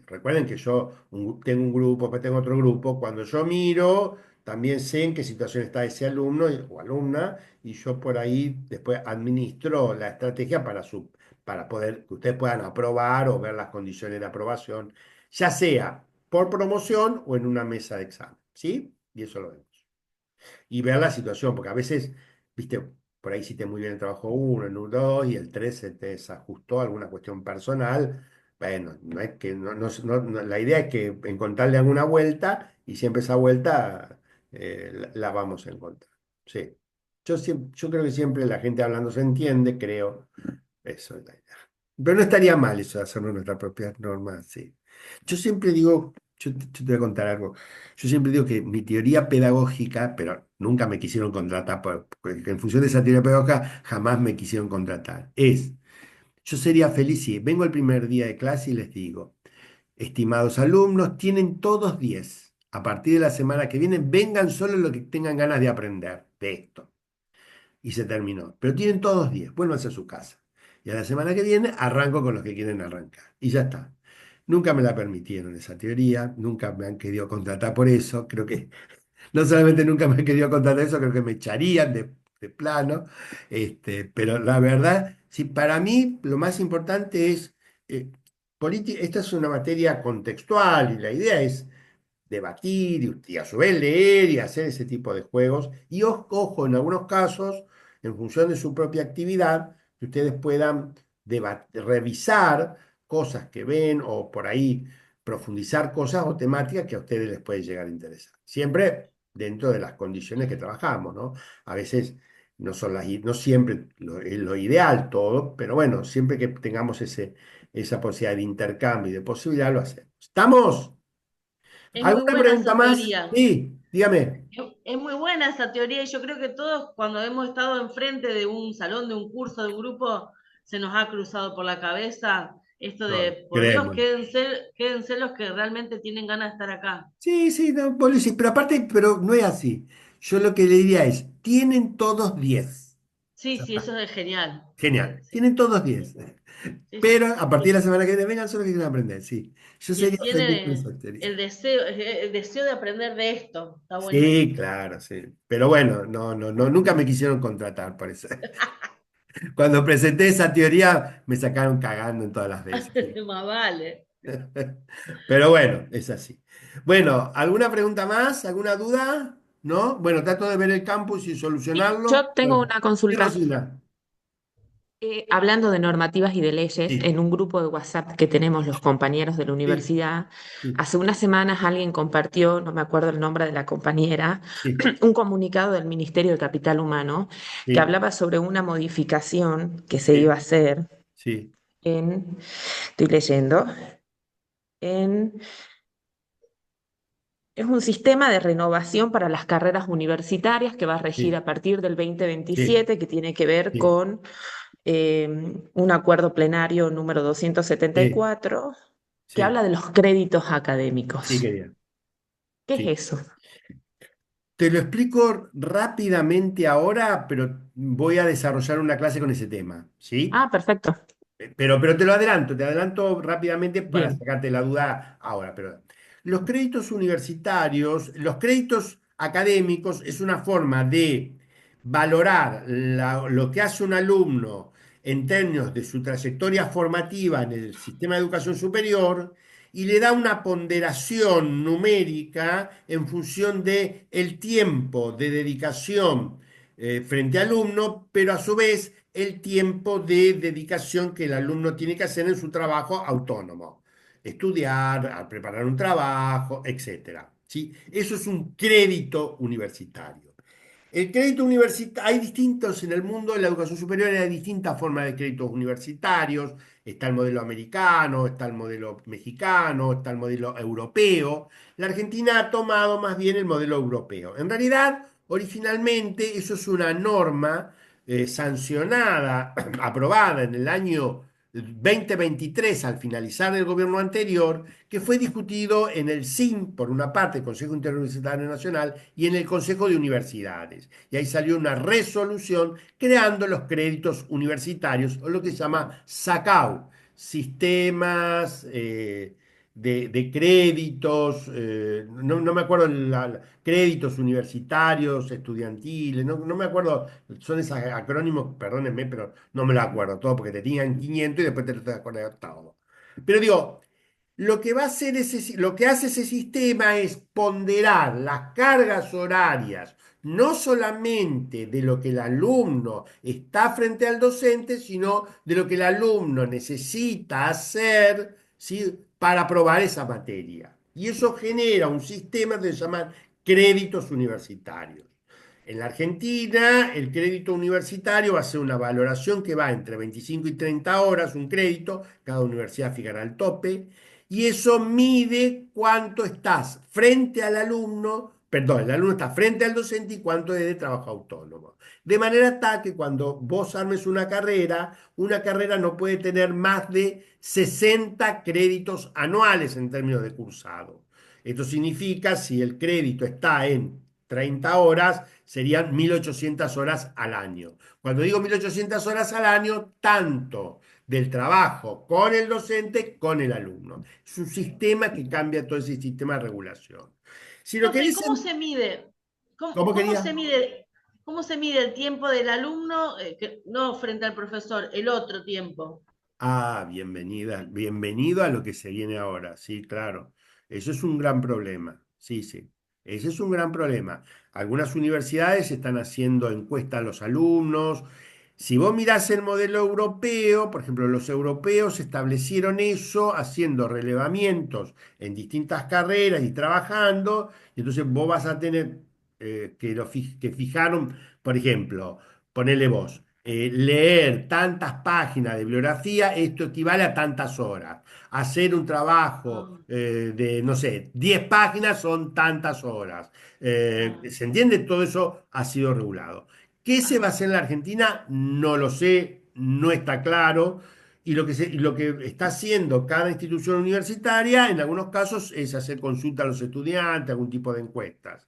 recuerden que yo tengo un grupo, después tengo otro grupo, cuando yo miro, también sé en qué situación está ese alumno o alumna, y yo por ahí después administro la estrategia para poder que ustedes puedan aprobar o ver las condiciones de aprobación, ya sea por promoción o en una mesa de examen, ¿sí? Y eso lo vemos y ver la situación, porque a veces, viste, por ahí hiciste muy bien el trabajo uno, en un 2 y el 3 se te desajustó alguna cuestión personal. Bueno, no es que, la idea es que encontrarle alguna vuelta y siempre esa vuelta la vamos a encontrar. Sí. Yo creo que siempre la gente hablando se entiende, creo. Eso es la idea. Pero no estaría mal eso de hacernos nuestras propias normas, sí. Yo siempre digo, yo te voy a contar algo. Yo siempre digo que mi teoría pedagógica, pero nunca me quisieron contratar, porque en función de esa teoría pedagógica jamás me quisieron contratar. Yo sería feliz si vengo el primer día de clase y les digo, estimados alumnos, tienen todos 10. A partir de la semana que viene, vengan solo los que tengan ganas de aprender de esto y se terminó. Pero tienen todos 10, vuélvanse a su casa. Y a la semana que viene arranco con los que quieren arrancar. Y ya está. Nunca me la permitieron esa teoría, nunca me han querido contratar por eso. Creo que no solamente nunca me han querido contratar eso, creo que me echarían de plano. Pero la verdad, sí, para mí lo más importante es, esta es una materia contextual y la idea es debatir y a su vez leer y hacer ese tipo de juegos. Y ojo, en algunos casos, en función de su propia actividad, que ustedes puedan revisar cosas que ven o por ahí profundizar cosas o temáticas que a ustedes les puede llegar a interesar. Siempre dentro de las condiciones que trabajamos, ¿no? A veces no siempre es lo ideal todo, pero bueno, siempre que tengamos esa posibilidad de intercambio y de posibilidad, lo hacemos. ¿Estamos? Es muy ¿Alguna buena pregunta esa más? teoría. Sí, dígame. Es muy buena esa teoría y yo creo que todos cuando hemos estado enfrente de un salón, de un curso, de un grupo, se nos ha cruzado por la cabeza esto No, de, por Dios, créeme. quédense los que realmente tienen ganas de estar acá. Sí, sí, no, vos lo decís, pero aparte, pero no es así. Yo lo que le diría es, tienen todos 10. Sí, Ya sí, está. eso es genial. Genial, Sí, tienen todos 10. sí, Pero sí. a partir de la semana que viene, vengan solo que quieren aprender, sí. Yo Y sería feliz con tiene esa teoría. el deseo de aprender de esto. Está buenísimo. Sí, claro, sí. Pero bueno, no, no, no, nunca me quisieron contratar por eso. Cuando presenté esa teoría, me sacaron cagando en todas las veces. Más vale. Pero bueno, es así. Bueno, ¿alguna pregunta más? ¿Alguna duda? ¿No? Bueno, trato de ver el campus y Sí, solucionarlo. yo tengo Bueno, una sí, consulta. Rosina. Hablando de normativas y de leyes, Sí, en un grupo de WhatsApp que tenemos los compañeros de la sí, universidad, sí, hace unas semanas alguien compartió, no me acuerdo el nombre de la compañera, sí, un comunicado del Ministerio de Capital Humano que sí, hablaba sobre una modificación que se iba a sí, hacer sí, estoy leyendo, en, es un sistema de renovación para las carreras universitarias que va a regir sí, a partir del sí, 2027, que tiene que ver sí, con un acuerdo plenario número sí, 274 que sí, habla de los créditos sí, académicos. querida. ¿Qué Sí. es eso? Te lo explico rápidamente ahora, pero voy a desarrollar una clase con ese tema, ¿sí? Ah, perfecto. Pero te adelanto rápidamente para Bien. sacarte la duda ahora. Pero los créditos universitarios, los créditos académicos es una forma de valorar lo que hace un alumno en términos de su trayectoria formativa en el sistema de educación superior y le da una ponderación numérica en función de el tiempo de dedicación frente al alumno, pero a su vez el tiempo de dedicación que el alumno tiene que hacer en su trabajo autónomo. Estudiar, a preparar un trabajo, etcétera. ¿Sí? Eso es un crédito universitario. El crédito universitario, hay distintos en el mundo de la educación superior, hay distintas formas de créditos universitarios. Está el modelo americano, está el modelo mexicano, está el modelo europeo. La Argentina ha tomado más bien el modelo europeo. En realidad, originalmente, eso es una norma sancionada, aprobada en el año 2023, al finalizar el gobierno anterior, que fue discutido en el CIN, por una parte, el Consejo Interuniversitario Nacional, y en el Consejo de Universidades. Y ahí salió una resolución creando los créditos universitarios, o lo que se llama SACAU, sistemas de créditos, no me acuerdo, créditos universitarios, estudiantiles, no me acuerdo, son esos acrónimos, perdónenme, pero no me lo acuerdo todo porque te tenían 500 y después te acuerdas todo. Pero digo, lo que hace ese sistema es ponderar las cargas horarias, no solamente de lo que el alumno está frente al docente, sino de lo que el alumno necesita hacer, ¿sí? Para aprobar esa materia. Y eso genera un sistema que se llama créditos universitarios. En la Argentina, el crédito universitario va a ser una valoración que va entre 25 y 30 horas, un crédito, cada universidad fijará el tope, y eso mide cuánto estás frente al alumno, perdón, el alumno está frente al docente y cuánto es de trabajo autónomo. De manera tal que cuando vos armes una carrera no puede tener más de 60 créditos anuales en términos de cursado. Esto significa, si el crédito está en 30 horas, serían 1.800 horas al año. Cuando digo 1.800 horas al año, tanto del trabajo con el docente, con el alumno. Es un sistema que cambia todo ese sistema de regulación. Si lo Profe, querés, ¿cómo se mide? ¿cómo ¿Cómo quería? se mide? ¿Cómo se mide el tiempo del alumno, no frente al profesor, el otro tiempo? Ah, bienvenida, bienvenido a lo que se viene ahora, sí, claro. Eso es un gran problema, sí, sí. Ese es un gran problema. Algunas universidades están haciendo encuestas a los alumnos. Si vos mirás el modelo europeo, por ejemplo, los europeos establecieron eso haciendo relevamientos en distintas carreras y trabajando. Y entonces vos vas a tener que fijaron, por ejemplo, ponele vos leer tantas páginas de bibliografía, esto equivale a tantas horas. Hacer un trabajo Ah, de, no sé, 10 páginas son tantas horas. ah, ¿Se entiende? Todo eso ha sido regulado. ¿Qué se va a ah. hacer en la Argentina? No lo sé, no está claro. Y lo que está haciendo cada institución universitaria, en algunos casos, es hacer consulta a los estudiantes, algún tipo de encuestas.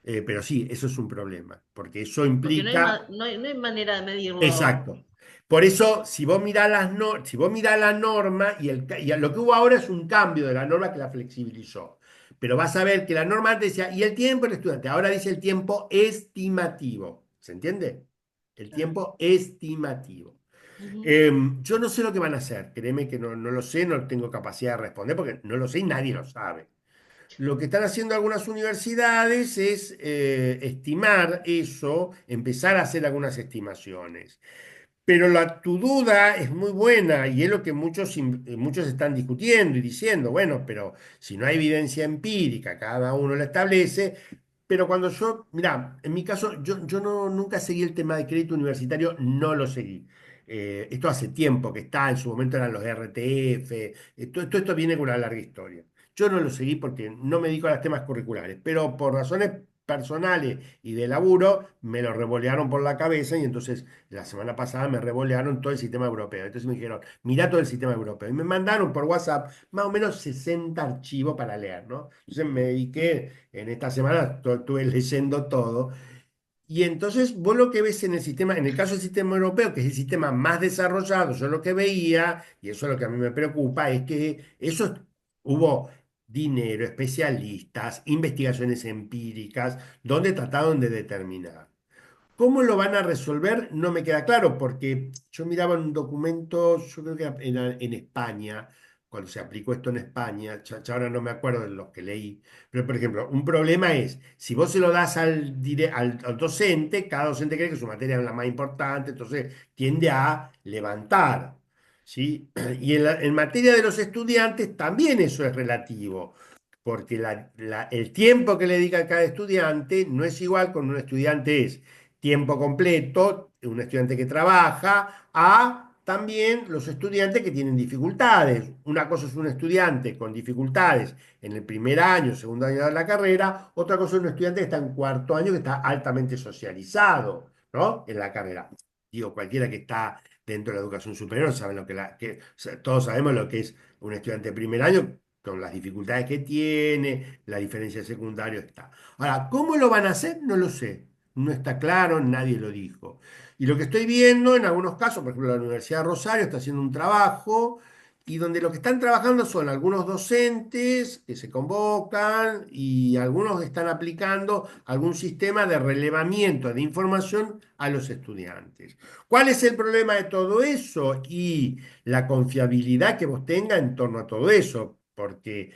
Pero sí, eso es un problema, porque eso Porque implica. no hay manera de medirlo. Exacto. Por eso, si vos mirás si vos mirás la norma, y lo que hubo ahora es un cambio de la norma que la flexibilizó. Pero vas a ver que la norma antes decía, y el tiempo del estudiante, ahora dice el tiempo estimativo. ¿Se entiende? El Ah, tiempo estimativo. ujú. Yo no sé lo que van a hacer, créeme que no lo sé, no tengo capacidad de responder porque no lo sé y nadie lo sabe. Lo que están haciendo algunas universidades es estimar eso, empezar a hacer algunas estimaciones. Pero tu duda es muy buena y es lo que muchos están discutiendo y diciendo, bueno, pero si no hay evidencia empírica, cada uno la establece, pero cuando mira, en mi caso, yo no, nunca seguí el tema de crédito universitario, no lo seguí. Esto hace tiempo que está, en su momento eran los RTF, todo esto viene con una larga historia. Yo no lo seguí porque no me dedico a los temas curriculares, pero por razones personales y de laburo me lo revolearon por la cabeza y entonces la semana pasada me revolearon todo el sistema europeo. Entonces me dijeron, mira todo el sistema europeo. Y me mandaron por WhatsApp más o menos 60 archivos para leer, ¿no? Entonces me dediqué, en esta semana estuve leyendo todo. Y entonces vos lo que ves en el sistema, en el caso del sistema europeo, que es el sistema más desarrollado, yo lo que veía, y eso es lo que a mí me preocupa, es que hubo dinero, especialistas, investigaciones empíricas, donde trataron de determinar. ¿Cómo lo van a resolver? No me queda claro, porque yo miraba un documento, yo creo que era en España, cuando se aplicó esto en España, ya ahora no me acuerdo de los que leí, pero por ejemplo, un problema es, si vos se lo das al docente, cada docente cree que su materia es la más importante, entonces tiende a levantar, ¿sí? Y en materia de los estudiantes también eso es relativo porque el tiempo que le dedica a cada estudiante no es igual con un estudiante es tiempo completo, un estudiante que trabaja, a también los estudiantes que tienen dificultades. Una cosa es un estudiante con dificultades en el primer año, segundo año de la carrera, otra cosa es un estudiante que está en cuarto año, que está altamente socializado, ¿no? En la carrera. Digo, cualquiera que está dentro de la educación superior sabe o sea, todos sabemos lo que es un estudiante de primer año con las dificultades que tiene, la diferencia de secundario está. Ahora, ¿cómo lo van a hacer? No lo sé. No está claro, nadie lo dijo. Y lo que estoy viendo en algunos casos, por ejemplo, la Universidad de Rosario está haciendo un trabajo y donde lo que están trabajando son algunos docentes que se convocan y algunos están aplicando algún sistema de relevamiento de información a los estudiantes. ¿Cuál es el problema de todo eso? Y la confiabilidad que vos tengas en torno a todo eso, porque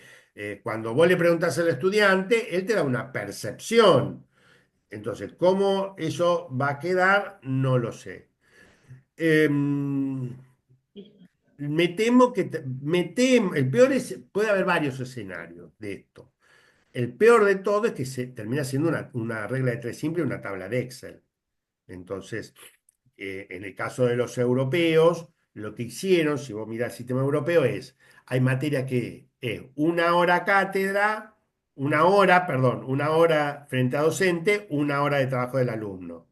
cuando vos le preguntas al estudiante, él te da una percepción. Entonces, ¿cómo eso va a quedar? No lo sé. Me temo que, el peor es, puede haber varios escenarios de esto. El peor de todo es que se termina siendo una regla de tres simple, una tabla de Excel. Entonces, en el caso de los europeos, lo que hicieron, si vos mirás el sistema europeo, hay materia que es una hora cátedra, una hora frente a docente, una hora de trabajo del alumno.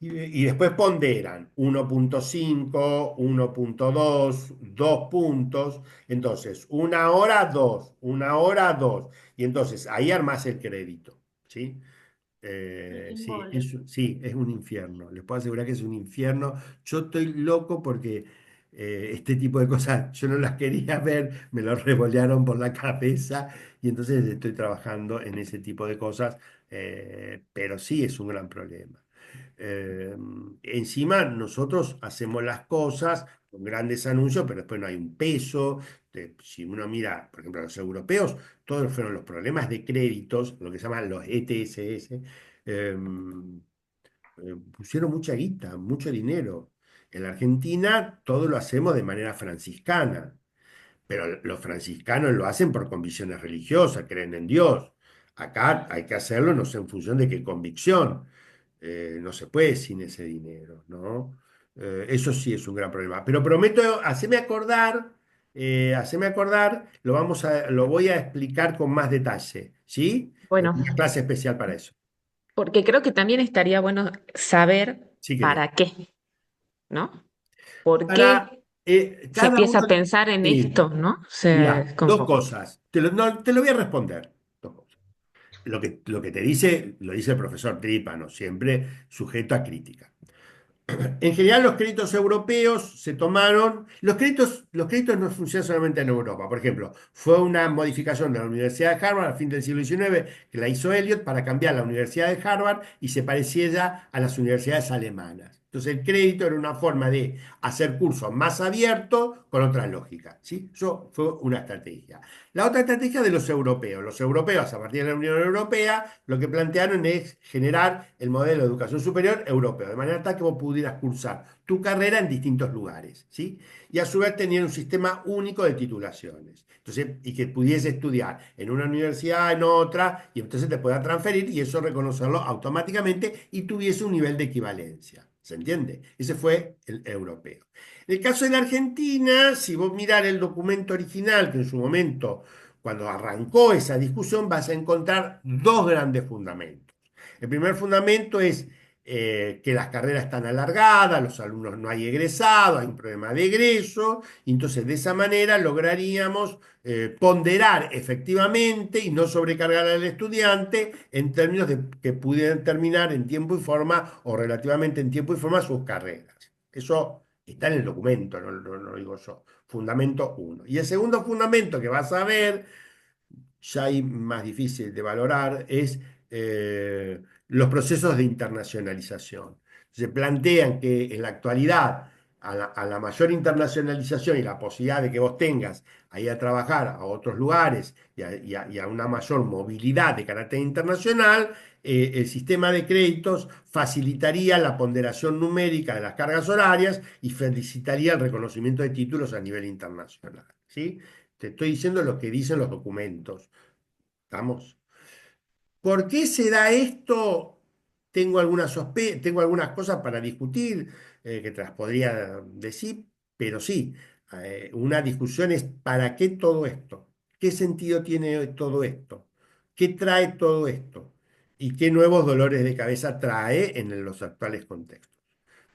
Y después ponderan 1.5, 1.2, 2 puntos. Entonces, una hora, dos. Y entonces ahí armás el crédito, ¿sí? Sí, Embole. sí, es un infierno. Les puedo asegurar que es un infierno. Yo estoy loco porque este tipo de cosas yo no las quería ver, me lo revolearon por la cabeza y entonces estoy trabajando en ese tipo de cosas, pero sí es un gran problema. Eh, Encima nosotros hacemos las cosas con grandes anuncios, pero después no hay un peso. Si uno mira, por ejemplo, a los europeos, todos fueron los problemas de créditos, lo que se llaman los ETSS, eh, pusieron mucha guita, mucho dinero. En la Argentina todo lo hacemos de manera franciscana, pero los franciscanos lo hacen por convicciones religiosas, creen en Dios. Acá hay que hacerlo no sé en función de qué convicción. No se puede sin ese dinero, ¿no? Eso sí es un gran problema. Pero prometo, haceme acordar, lo voy a explicar con más detalle, ¿sí? Bueno, Una clase especial para eso. porque creo que también estaría bueno saber Sí, querido. para qué, ¿no? ¿Por Para qué se cada empieza uno, a pensar en sí, esto, ¿no? mira, dos Como, cosas. Te lo voy a responder. Dos cosas. Lo que te dice, lo dice el profesor Trípano, siempre sujeto a crítica. En general, los créditos europeos se tomaron. Los créditos no funcionan solamente en Europa. Por ejemplo, fue una modificación de la Universidad de Harvard a fin del siglo XIX que la hizo Eliot para cambiar la Universidad de Harvard y se pareciera a las universidades alemanas. Entonces el crédito era una forma de hacer cursos más abiertos con otra lógica, ¿sí? Eso fue una estrategia. La otra estrategia de los europeos. Los europeos, a partir de la Unión Europea, lo que plantearon es generar el modelo de educación superior europeo, de manera tal que vos pudieras cursar tu carrera en distintos lugares, ¿sí? Y a su vez tenían un sistema único de titulaciones. Entonces, y que pudiese estudiar en una universidad, en otra, y entonces te pueda transferir y eso reconocerlo automáticamente y tuviese un nivel de equivalencia. ¿Se entiende? Ese fue el europeo. En el caso de la Argentina, si vos mirás el documento original, que en su momento, cuando arrancó esa discusión, vas a encontrar dos grandes fundamentos. El primer fundamento es que las carreras están alargadas, los alumnos no hay egresados, hay un problema de egreso, y entonces de esa manera lograríamos ponderar efectivamente y no sobrecargar al estudiante en términos de que pudieran terminar en tiempo y forma o relativamente en tiempo y forma sus carreras. Eso está en el documento, no lo digo yo. Fundamento uno. Y el segundo fundamento que vas a ver, ya hay más difícil de valorar, es los procesos de internacionalización. Se plantean que en la actualidad, a la mayor internacionalización y la posibilidad de que vos tengas ahí a trabajar a otros lugares y a una mayor movilidad de carácter internacional, el sistema de créditos facilitaría la ponderación numérica de las cargas horarias y facilitaría el reconocimiento de títulos a nivel internacional. ¿Sí? Te estoy diciendo lo que dicen los documentos. ¿Estamos? ¿Por qué se da esto? Tengo algunas cosas para discutir, que te las podría decir, pero sí, una discusión es ¿para qué todo esto? ¿Qué sentido tiene todo esto? ¿Qué trae todo esto? ¿Y qué nuevos dolores de cabeza trae en los actuales contextos?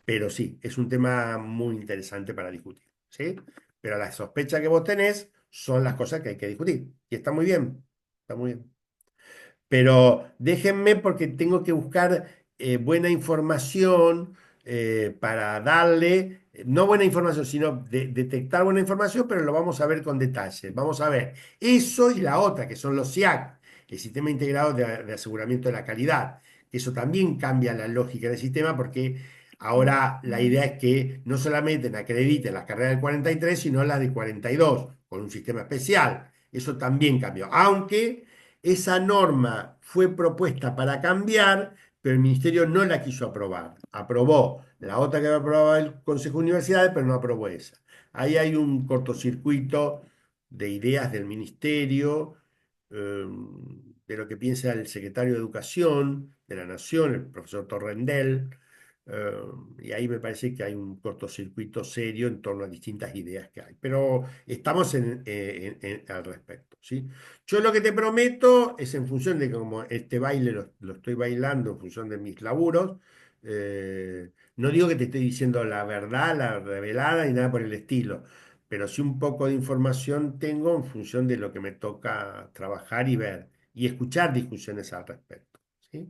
Pero sí, es un tema muy interesante para discutir, ¿sí? Pero las sospechas que vos tenés son las cosas que hay que discutir. Y está muy bien, está muy bien. Pero déjenme porque tengo que buscar buena información para darle, no buena información, sino detectar buena información, pero lo vamos a ver con detalle. Vamos a ver eso y la otra, que son los SIAC, el Sistema Integrado de Aseguramiento de la Calidad. Eso también cambia la lógica del sistema porque ahora la idea es que no solamente acrediten las carreras del 43, sino las de 42, con un sistema especial. Eso también cambió. Aunque esa norma fue propuesta para cambiar, pero el ministerio no la quiso aprobar. Aprobó la otra que había aprobado el Consejo de Universidades, pero no aprobó esa. Ahí hay un cortocircuito de ideas del ministerio, de lo que piensa el secretario de Educación de la Nación, el profesor Torrendel, eh, y ahí me parece que hay un cortocircuito serio en torno a distintas ideas que hay. Pero estamos al respecto, ¿sí? Yo lo que te prometo es en función de como este baile lo estoy bailando en función de mis laburos. No digo que te estoy diciendo la verdad, la revelada y nada por el estilo, pero sí un poco de información tengo en función de lo que me toca trabajar y ver y escuchar discusiones al respecto, ¿sí?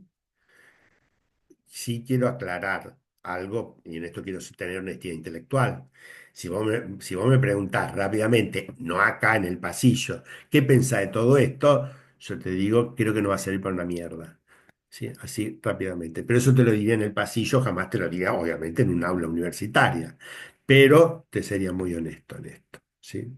Sí quiero aclarar algo, y en esto quiero tener honestidad intelectual. Si vos me preguntás rápidamente, no acá en el pasillo, ¿qué pensás de todo esto? Yo te digo, creo que no va a servir para una mierda. ¿Sí? Así rápidamente. Pero eso te lo diría en el pasillo, jamás te lo diría, obviamente, en un aula universitaria. Pero te sería muy honesto en esto. ¿Sí?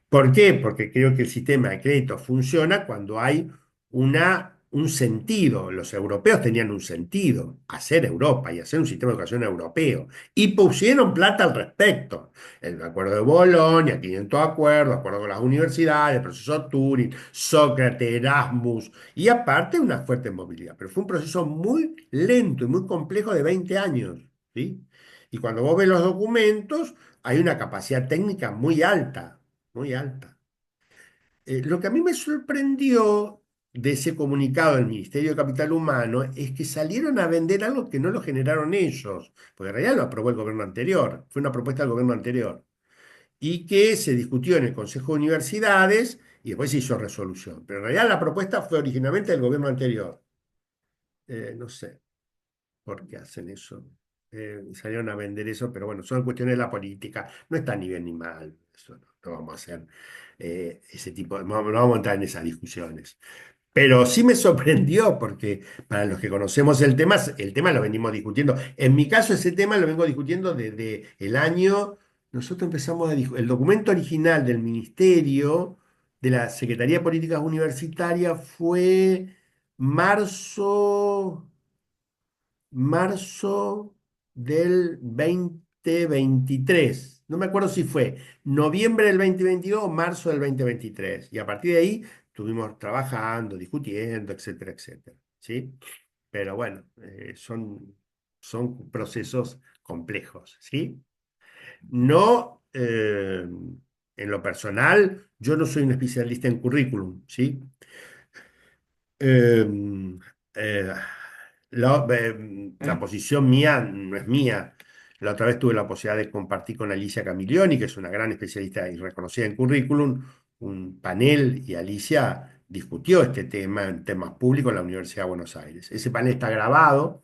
¿Por qué? Porque creo que el sistema de crédito funciona cuando hay un sentido. Los europeos tenían un sentido, hacer Europa y hacer un sistema de educación europeo. Y pusieron plata al respecto. El acuerdo de Bolonia, 500 acuerdos, acuerdo con las universidades, el proceso Turing, Sócrates, Erasmus, y aparte una fuerte movilidad. Pero fue un proceso muy lento y muy complejo de 20 años. ¿Sí? Y cuando vos ves los documentos, hay una capacidad técnica muy alta, muy alta. Lo que a mí me sorprendió de ese comunicado del Ministerio de Capital Humano es que salieron a vender algo que no lo generaron ellos, porque en realidad lo aprobó el gobierno anterior, fue una propuesta del gobierno anterior, y que se discutió en el Consejo de Universidades y después se hizo resolución. Pero en realidad la propuesta fue originalmente del gobierno anterior. No sé por qué hacen eso. Salieron a vender eso, pero bueno, son cuestiones de la política. No está ni bien ni mal. Eso no vamos a hacer ese tipo, no vamos a entrar en esas discusiones. Pero sí me sorprendió porque para los que conocemos el tema lo venimos discutiendo. En mi caso, ese tema lo vengo discutiendo desde el año. Nosotros empezamos a discutir. El documento original del Ministerio de la Secretaría de Políticas Universitarias fue marzo, marzo del 2023. No me acuerdo si fue noviembre del 2022 o marzo del 2023. Y a partir de ahí estuvimos trabajando, discutiendo, etcétera, etcétera. ¿Sí? Pero bueno, son procesos complejos, ¿sí? No, en lo personal, yo no soy un especialista en currículum, ¿sí? Eh, eh, la posición mía no es mía. La otra vez tuve la posibilidad de compartir con Alicia Camilioni, que es una gran especialista y reconocida en currículum, un panel, y Alicia discutió este tema en temas públicos en la Universidad de Buenos Aires. Ese panel está grabado,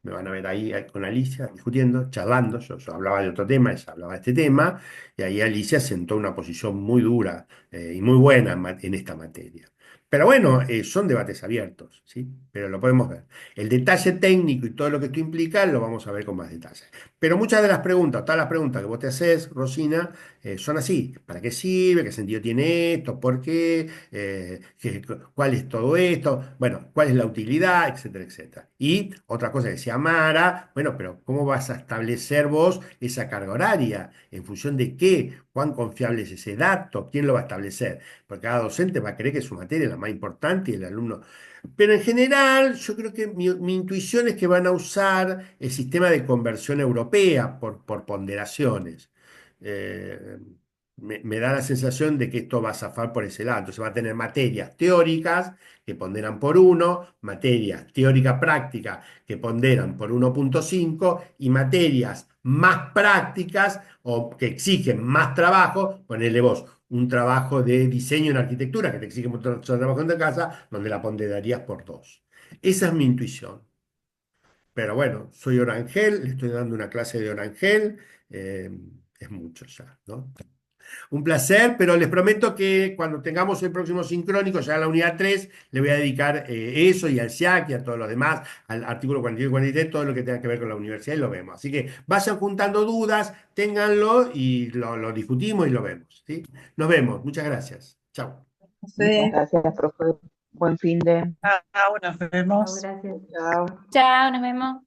me van a ver ahí con Alicia discutiendo, charlando. Yo hablaba de otro tema, ella hablaba de este tema, y ahí Alicia sentó una posición muy dura y muy buena en esta materia. Pero bueno, son debates abiertos, ¿sí? Pero lo podemos ver. El detalle técnico y todo lo que esto implica lo vamos a ver con más detalle. Pero muchas de las preguntas, todas las preguntas que vos te haces, Rosina, son así. ¿Para qué sirve? ¿Qué sentido tiene esto? ¿Por qué? ¿Cuál es todo esto? Bueno, ¿cuál es la utilidad? Etcétera, etcétera. Y otra cosa que decía Mara, bueno, pero ¿cómo vas a establecer vos esa carga horaria? ¿En función de qué? ¿Cuán confiable es ese dato? ¿Quién lo va a establecer? Porque cada docente va a creer que su materia es la más importante y el alumno. Pero en general, yo creo que mi intuición es que van a usar el sistema de conversión europea por ponderaciones. Eh, me da la sensación de que esto va a zafar por ese lado. Entonces va a tener materias teóricas que ponderan por 1, materias teórica práctica que ponderan por 1,5 y materias más prácticas o que exigen más trabajo, ponele vos un trabajo de diseño en arquitectura que te exige mucho trabajo en tu casa, donde la ponderarías por 2. Esa es mi intuición. Pero bueno, soy Orangel, le estoy dando una clase de Orangel, eh, es mucho ya, ¿no? Un placer, pero les prometo que cuando tengamos el próximo sincrónico, ya en la unidad 3 le voy a dedicar eso y al SIAC y a todos los demás, al artículo 41 y 43, todo lo que tenga que ver con la universidad y lo vemos. Así que vayan juntando dudas, ténganlo y lo discutimos y lo vemos, ¿sí? Nos vemos, muchas gracias. Chao. Sí. Gracias, profe. Buen fin de. Nos vemos. Chao. Chao, nos vemos.